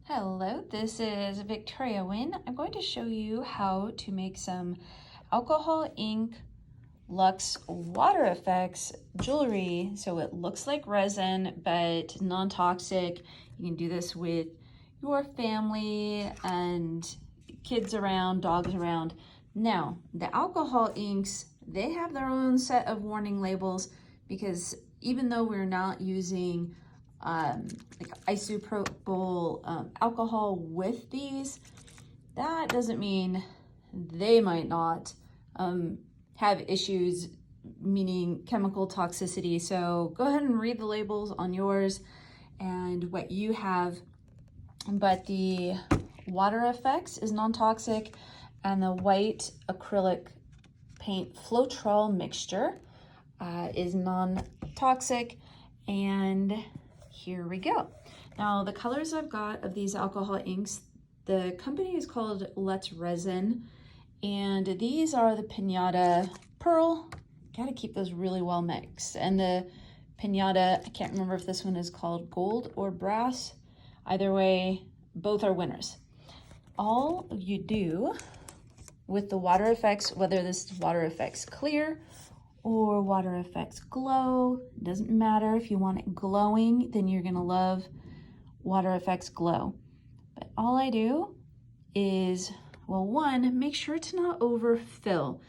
Hello, this is Victoria Wynn. I'm going to show you how to make some alcohol ink LUXE WaterFX jewelry so it looks like resin but non-toxic. You can do this with your family and kids around, dogs around. Now, the alcohol inks, they have their own set of warning labels because even though we're not using like isopropyl alcohol with these, that doesn't mean they might not have issues, meaning chemical toxicity. So go ahead and read the labels on yours and what you have. But the WaterFX is non-toxic, and the white acrylic paint Floetrol mixture is non-toxic. And here we go. Now the colors I've got of these alcohol inks, the company is called LUXE Resin, and these are the Pinata Pearl. Gotta keep those really well mixed. And the Pinata, I can't remember if this one is called gold or brass. Either way, both are winners. All you do with the WaterFX, whether this is WaterFX Clear or WaterFX Glow, doesn't matter. If you want it glowing, then you're gonna love WaterFX Glow. But all I do is, well, one, make sure to not overfill.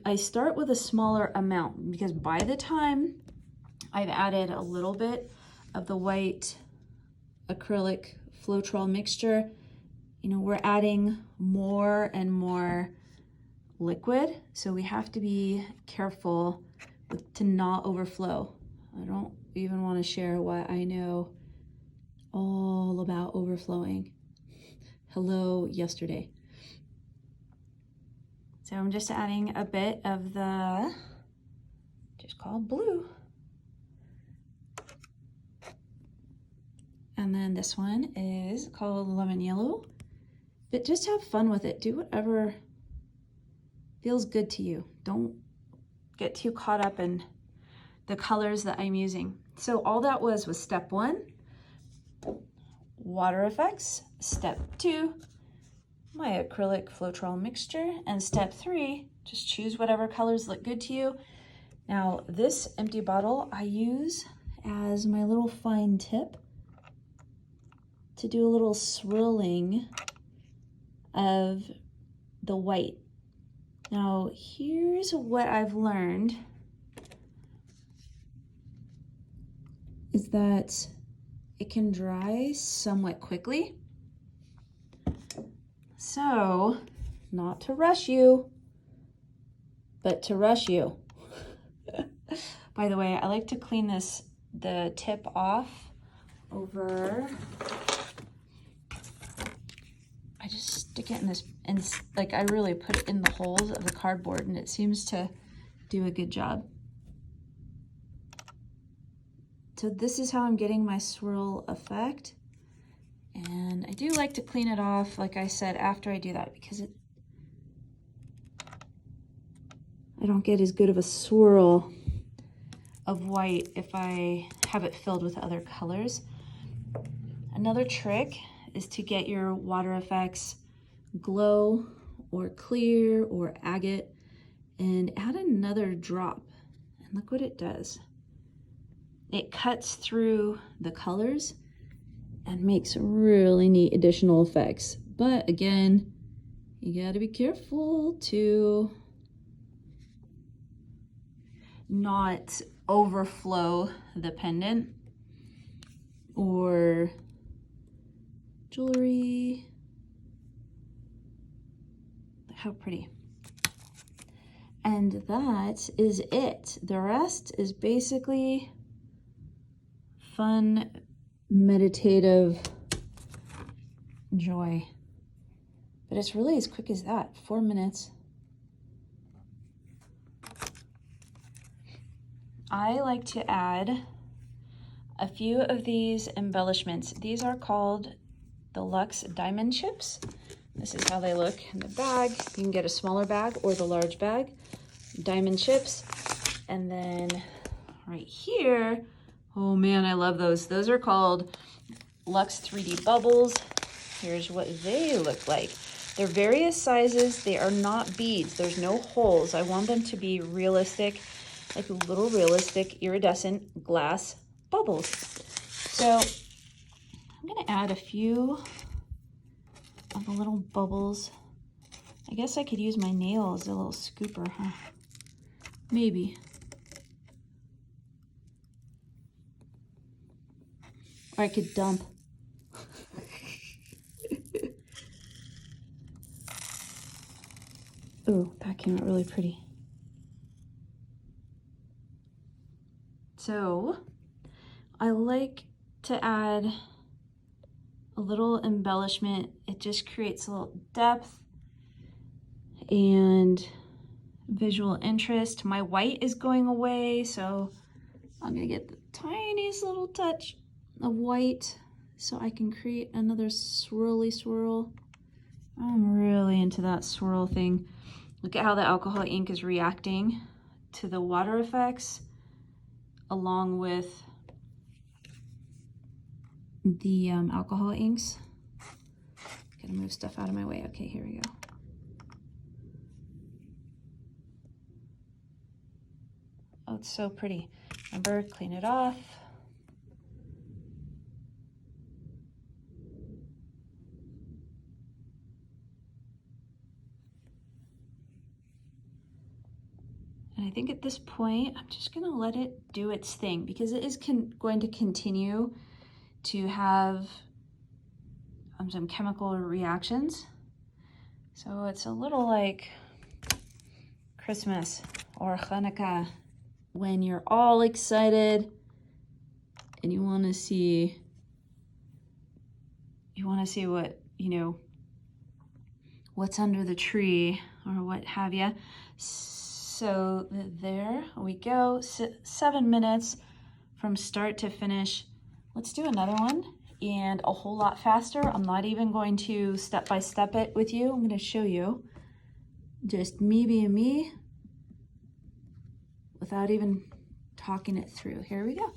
I start with a smaller amount because by the time I've added a little bit of the white acrylic Floetrol mixture, you know, we're adding more and more liquid, so we have to be careful to not overflow. I don't even want to share what I know all about overflowing. Hello, yesterday. So I'm just adding a bit of the, just called blue. And then this one is called lemon yellow. But just have fun with it. Do whatever feels good to you. Don't get too caught up in the colors that I'm using. So all that was step one, WaterFX. Step two, my acrylic Floetrol mixture. And step three, just choose whatever colors look good to you. Now this empty bottle I use as my little fine tip to do a little swirling of the white. Now, here's what I've learned is that it can dry somewhat quickly. So, not to rush you, but to rush you. By the way, I like to clean the tip off over. I just stick it in this, and like I really put it in the holes of the cardboard, and it seems to do a good job. So this is how I'm getting my swirl effect. And I do like to clean it off, like I said, after I do that, because I don't get as good of a swirl of white if I have it filled with other colors. Another trick is to get your WaterFX Glow or Clear or Agate and add another drop. And look what it does. It cuts through the colors and makes really neat additional effects. But again, you gotta be careful to not overflow the pendant or jewelry. How pretty. And that is it. The rest is basically fun, meditative joy. But it's really as quick as that, 4 minutes. I like to add a few of these embellishments. These are called the LUXE diamond chips. This is how they look in the bag. You can get a smaller bag or the large bag. Diamond chips. And then right here, oh man, I love those. Those are called Luxe 3D bubbles. Here's what they look like. They're various sizes. They are not beads. There's no holes. I want them to be realistic, like little realistic iridescent glass bubbles. So I'm gonna add a few of the little bubbles. I guess I could use my nail as a little scooper, huh? Maybe. Or I could dump. Ooh, that came out really pretty. So I like to add a little embellishment. It just creates a little depth and visual interest. My white is going away, so I'm gonna get the tiniest little touch of white so I can create another swirly swirl. I'm really into that swirl thing. Look at how the alcohol ink is reacting to the WaterFX along with the alcohol inks. Gotta move stuff out of my way. Okay, here we go. Oh, it's so pretty. Remember, clean it off. And I think at this point, I'm just gonna let it do its thing because it is going to continue to have some chemical reactions. So it's a little like Christmas or Hanukkah when you're all excited and you wanna see what, you know, what's under the tree or what have you. So there we go, 7 minutes from start to finish. Let's do another one and a whole lot faster. I'm not even going to step by step it with you. I'm gonna show you just me being me without even talking it through. Here we go.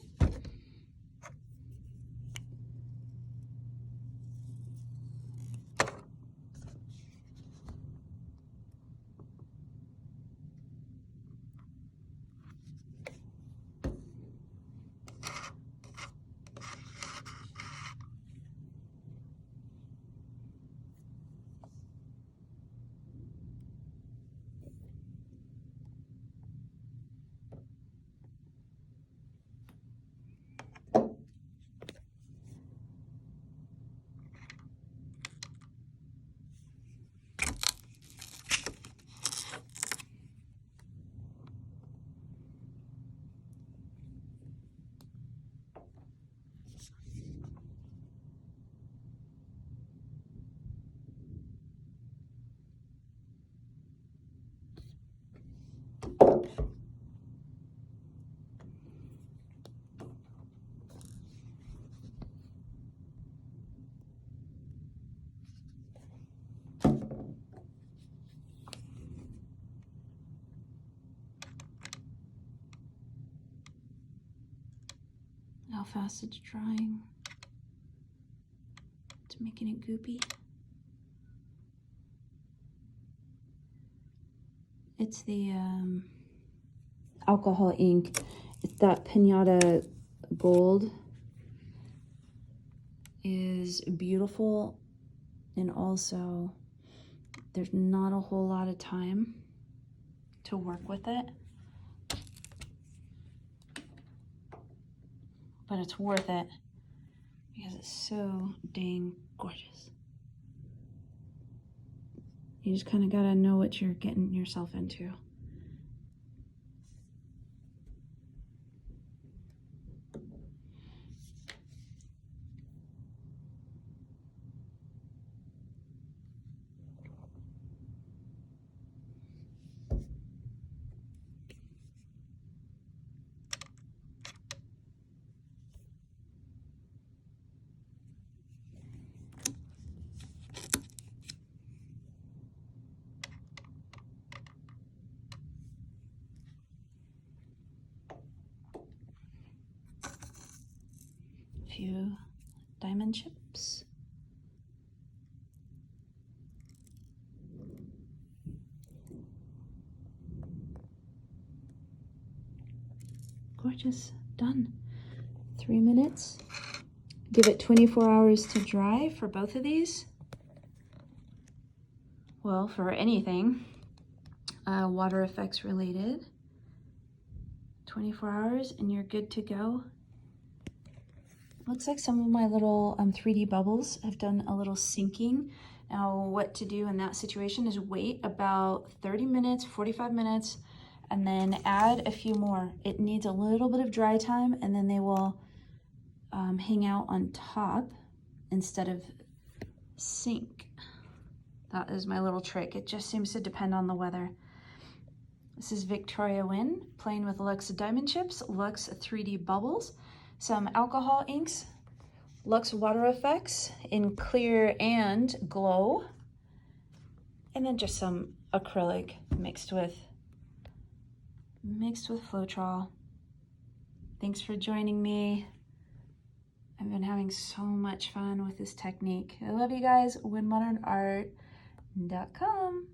How fast it's drying. It's making it goopy. It's the alcohol ink. It's that Pinata Gold is beautiful, and also there's not a whole lot of time to work with it, but it's worth it because it's so dang gorgeous. You just kind of gotta know what you're getting yourself into. Few diamond chips. Gorgeous, done. 3 minutes. Give it 24 hours to dry for both of these. Well, for anything WaterFX related. 24 hours and you're good to go. Looks like some of my little 3D bubbles have done a little sinking. Now what to do in that situation is wait about 30 minutes, 45 minutes, and then add a few more. It needs a little bit of dry time, and then they will hang out on top instead of sink. That is my little trick. It just seems to depend on the weather. This is Victoria Wynn playing with LUXE diamond chips, LUXE 3D bubbles, some alcohol inks, LUXE WaterFX in clear and glow, and then just some acrylic mixed with Floetrol. Thanks for joining me. I've been having so much fun with this technique. I love you guys. WynnModernArt.com.